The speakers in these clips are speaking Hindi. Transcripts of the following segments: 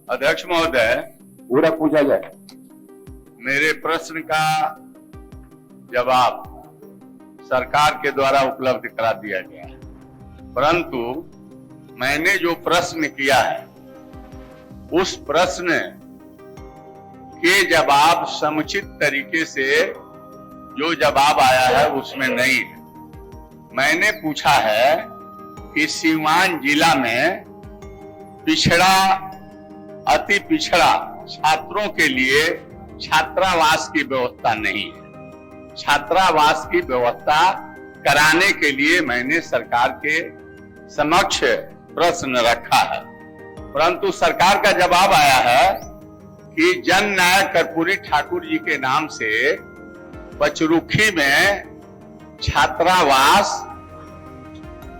अध्यक्ष महोदय, पूरा पूछा जाए। मेरे प्रश्न का जवाब सरकार के द्वारा उपलब्ध करा दिया गया है, परंतु मैंने जो प्रश्न किया है उस प्रश्न के जवाब समुचित तरीके से जो जवाब आया है उसमें नहीं है। मैंने पूछा है कि सीवान जिला में पिछड़ा, अति पिछड़ा छात्रों के लिए छात्रावास की व्यवस्था नहीं है। छात्रावास की व्यवस्था कराने के लिए मैंने सरकार के समक्ष प्रश्न रखा है, परंतु सरकार का जवाब आया है कि जन नायक कर्पूरी ठाकुर जी के नाम से पचरुखी में छात्रावास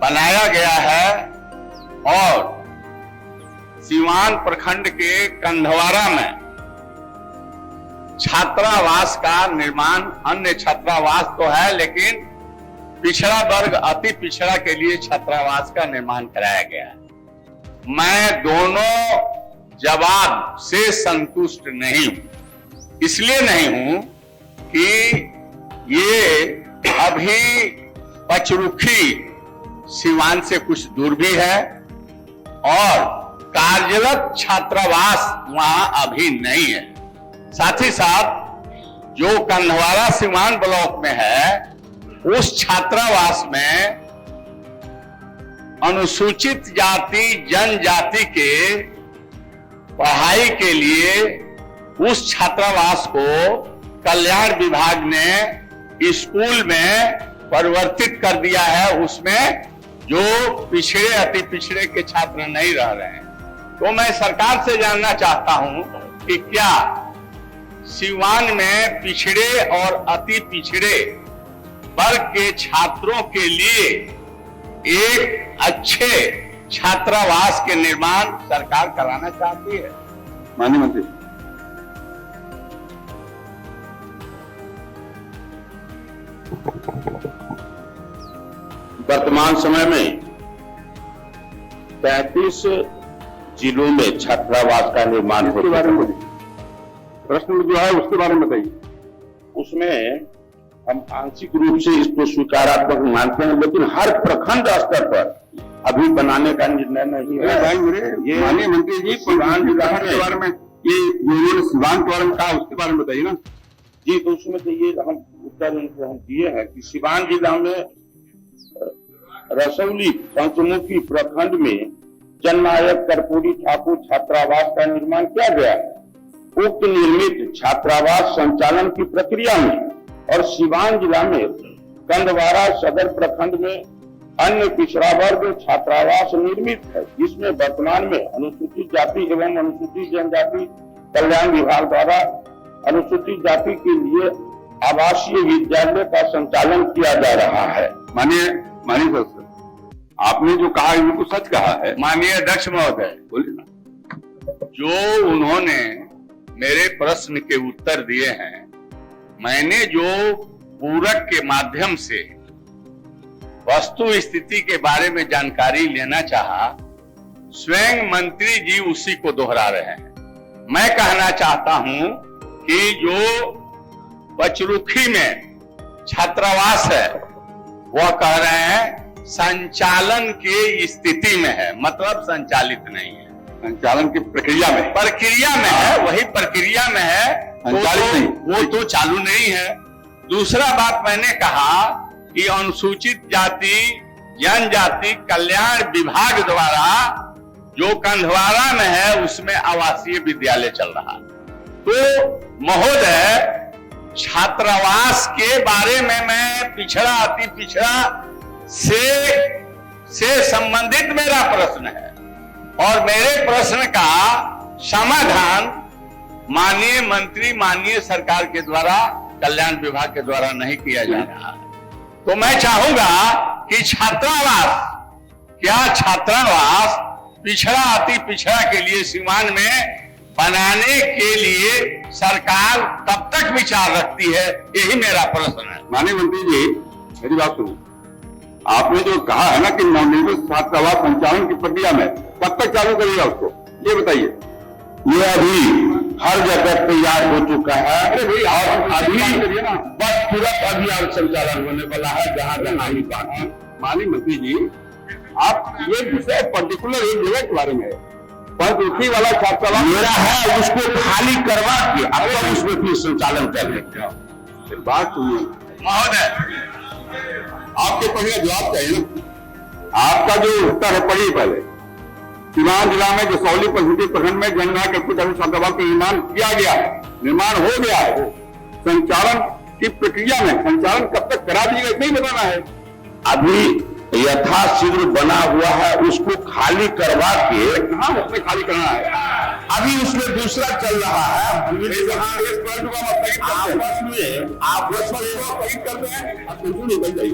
बनाया गया है और सीवान प्रखंड के कंधवारा में छात्रावास का निर्माण, अन्य छात्रावास तो है लेकिन पिछड़ा वर्ग, अति पिछड़ा के लिए छात्रावास का निर्माण कराया गया है। मैं दोनों जवाब से संतुष्ट नहीं हूं। इसलिए नहीं हूं कि ये अभी पचरुखी सीवान से कुछ दूर भी है और कार्यरत छात्रावास वहां अभी नहीं है। साथ ही साथ जो कंधवारा सीवान ब्लॉक में है उस छात्रावास में अनुसूचित जाति जनजाति के पढ़ाई के लिए उस छात्रावास को कल्याण विभाग ने स्कूल में परिवर्तित कर दिया है। उसमें जो पिछड़े, अति पिछड़े के छात्र नहीं रह रहे हैं। तो मैं सरकार से जानना चाहता हूं कि क्या सीवान में पिछड़े और अति पिछड़े वर्ग के छात्रों के लिए एक अच्छे छात्रावास के निर्माण सरकार कराना चाहती है? माननीय मंत्री। वर्तमान समय में 35 जिलों में छात्रावास का निर्माण इसके बारे में प्रश्न जो है उसके बारे में बताइए। उसमें हम आंशिक रूप से इसको स्वीकारात्मक मानते हैं, लेकिन हर प्रखंड स्तर पर अभी बनाने का निर्णय नहीं है। ये माननीय मंत्री जी, सीवान जिला के बारे में ये सीवान के बारे में कहा, उसके बारे में बताइए ना जी। तो उसमें तो ये हम उत्तर हम दिए हैं कि सीवान जिला में रसौली पंचमुखी प्रखंड में जननायक कर्पूरी ठाकुर छात्रावास का निर्माण किया गया है। उक्त निर्मित छात्रावास संचालन की प्रक्रिया में और सीवान जिला में कंधवारा सदर प्रखंड में अन्य पिछड़ा वर्ग छात्रावास निर्मित है, जिसमें वर्तमान में अनुसूचित जाति एवं अनुसूचित जनजाति कल्याण विभाग द्वारा अनुसूचित जाति के लिए आवासीय विद्यालय का संचालन किया जा रहा है। माननीय सर, आपने जो कहा है बिल्कुल सच कहा है। माननीय अध्यक्ष महोदय, बोलिए ना। जो उन्होंने मेरे प्रश्न के उत्तर दिए हैं, मैंने जो पूरक के माध्यम से वस्तु स्थिति के बारे में जानकारी लेना चाहा, स्वयं मंत्री जी उसी को दोहरा रहे हैं। मैं कहना चाहता हूं कि जो पचरुखी में छात्रावास है वह कह रहे हैं संचालन की स्थिति में है, मतलब संचालित नहीं है। संचालन की प्रक्रिया में है, वही प्रक्रिया में है, वो तो चालू नहीं है। दूसरा बात मैंने कहा कि अनुसूचित जाति जनजाति कल्याण विभाग द्वारा जो कंधवारा में है उसमें आवासीय विद्यालय चल रहा है। तो महोदय, छात्रावास के बारे में मैं पिछड़ा, अति पिछड़ा से संबंधित मेरा प्रश्न है और मेरे प्रश्न का समाधान माननीय मंत्री, माननीय सरकार के द्वारा, कल्याण विभाग के द्वारा नहीं किया जा रहा है। तो मैं चाहूंगा कि छात्रावास पिछड़ा, अति पिछड़ा के लिए सीवान में बनाने के लिए सरकार कब तक विचार रखती है, यही मेरा प्रश्न है। माननीय मंत्री जी, मेरी बात सुनिए। आपने जो कहा है ना कि नवनिर्मित छात्रावास संचालन की प्रक्रिया में, कब तक चालू करेगा उसको, ये बताइए। ये अभी हर जगह तैयार हो चुका है। और अभी बस तुरंत अभियान संचालन होने वाला है जहां जहां ही बात। माननीय मंत्री जी, आप ये विषय पर्टिकुलर एक जगह के बारे में है, पर उसी वाला छात्रावास मेरा है, उसको खाली करवा के अब तक उसमें फिर संचालन कर लेंगे। बात सुनिए महोदय, आपके पहले जवाब चाहिए ना। आपका जो उत्तर है पढ़िए पहले। सीवान जिला में जसौली परिस्थिति प्रखंड में जननायक कर्पूरी छात्रावास का निर्माण किया गया है, निर्माण हो गया है। संचालन की प्रक्रिया में संचालन कब तक करा दीजिएगा नहीं बताना है। अभी यथाशीघ्र बना हुआ है, उसको खाली करवा के कहाँ उसमें खाली करना है? अभी उसमें दूसरा चल रहा है। आपस में स्थगित करते हैं, आप बिल्कुल नहीं बन जाइए।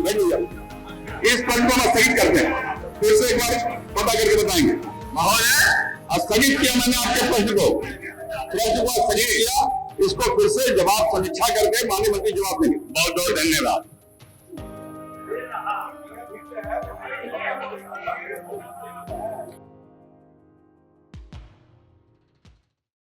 इस पॉइंट को हम स्थगित करते हैं, फिर से एक बार पता करके बताएंगे। महोदय, स्थगित किया मैंने आपके प्रश्न को स्थगित किया, इसको फिर से जवाब समीक्षा करके माननीय मंत्री जवाब देंगे। बहुत बहुत धन्यवाद।